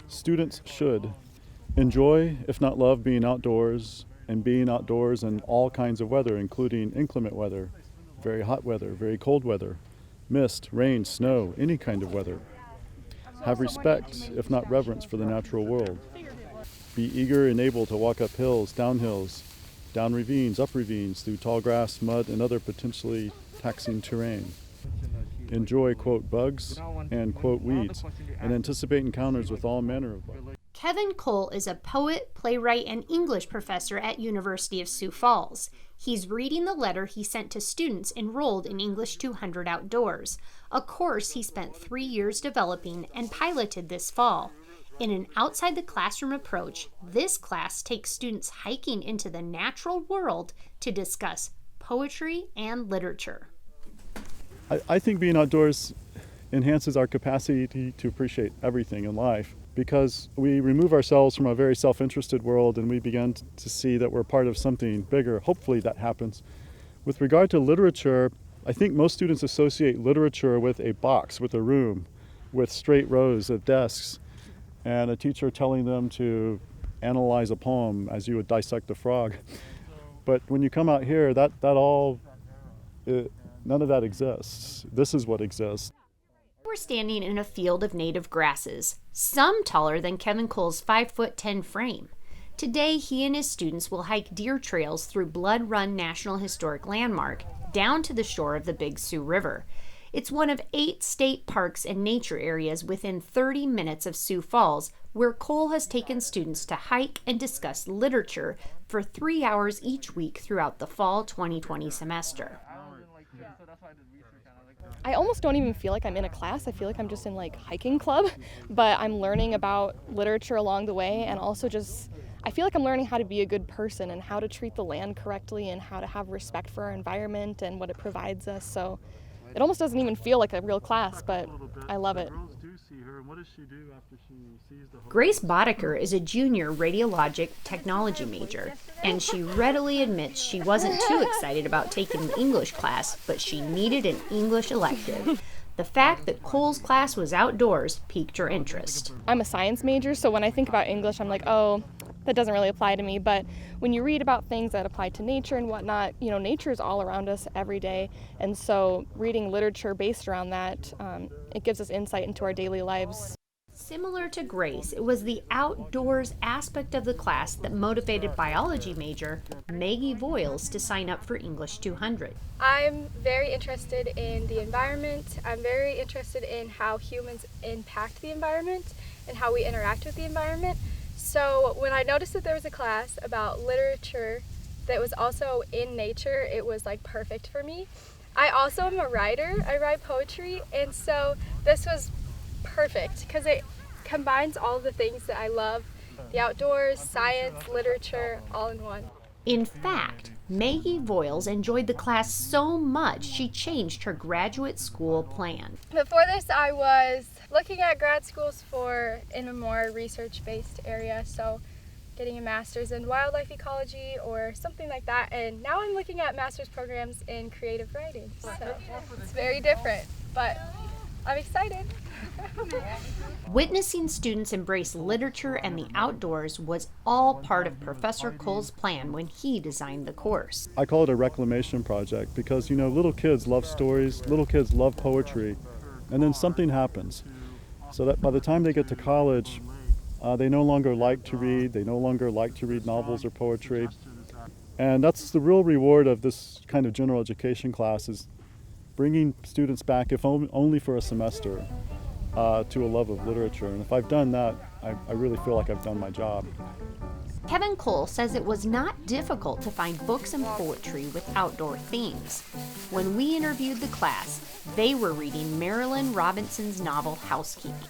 Students should enjoy, if not love, being outdoors and being outdoors in all kinds of weather, including inclement weather, very hot weather, very cold weather, mist, rain, snow, any kind of weather. Have respect, if not reverence, for the natural world. Be eager and able to walk up hills, down ravines, up ravines, through tall grass, mud, and other potentially taxing terrain. Enjoy, quote, bugs and, quote, weeds, and anticipate encounters with all manner of bugs. Kevin Cole is a poet, playwright, and English professor at University of Sioux Falls. He's reading the letter he sent to students enrolled in English 200 Outdoors, a course he spent 3 years developing and piloted this fall. In an outside-the-classroom approach, this class takes students hiking into the natural world to discuss poetry and literature. I think being outdoors enhances our capacity to appreciate everything in life because we remove ourselves from a very self-interested world and we begin to see that we're part of something bigger. Hopefully that happens. With regard to literature, I think most students associate literature with a box, with a room, with straight rows of desks, and a teacher telling them to analyze a poem as you would dissect a frog. But when you come out here, none of that exists. This is what exists. We're standing in a field of native grasses, some taller than Kevin Cole's 5'10" frame. Today, he and his students will hike deer trails through Blood Run National Historic Landmark down to the shore of the Big Sioux River. It's one of 8 state parks and nature areas within 30 minutes of Sioux Falls, where Cole has taken students to hike and discuss literature for 3 hours each week throughout the fall 2020 semester. I almost don't even feel like I'm in a class. I feel like I'm just in hiking club, but I'm learning about literature along the way, and also I feel like I'm learning how to be a good person and how to treat the land correctly and how to have respect for our environment and what it provides us. So it almost doesn't even feel like a real class, but I love it. Grace Boddicker is a junior radiologic technology major, and she readily admits she wasn't too excited about taking the English class, but she needed an English elective. The fact that Cole's class was outdoors piqued her interest. I'm a science major, so when I think about English, I'm like, oh, that doesn't really apply to me. But when you read about things that apply to nature and whatnot, nature is all around us every day. And so reading literature based around that, it gives us insight into our daily lives. Similar to Grace, it was the outdoors aspect of the class that motivated biology major Maggie Voiles to sign up for English 200. I'm very interested in the environment. I'm very interested in how humans impact the environment and how we interact with the environment. So when I noticed that there was a class about literature that was also in nature, it was perfect for me. I also am a writer. I write poetry, and so this was perfect because it combines all of the things that I love: the outdoors, science, literature, all in one. In fact, Maggie Voiles enjoyed the class so much she changed her graduate school plan. Before this, I was looking at grad schools in a more research-based area, so getting a master's in wildlife ecology or something like that, and now I'm looking at master's programs in creative writing. So it's very different, but I'm excited. Witnessing students embrace literature and the outdoors was all part of Professor Cole's plan when he designed the course. I call it a reclamation project because, little kids love stories, little kids love poetry, and then something happens. So that by the time they get to college, they no longer like to read, they no longer like to read novels or poetry. And that's the real reward of this kind of general education class, is bringing students back, if only for a semester, to a love of literature. And if I've done that, I really feel like I've done my job. Kevin Cole says it was not difficult to find books and poetry with outdoor themes. When we interviewed the class, they were reading Marilynne Robinson's novel Housekeeping.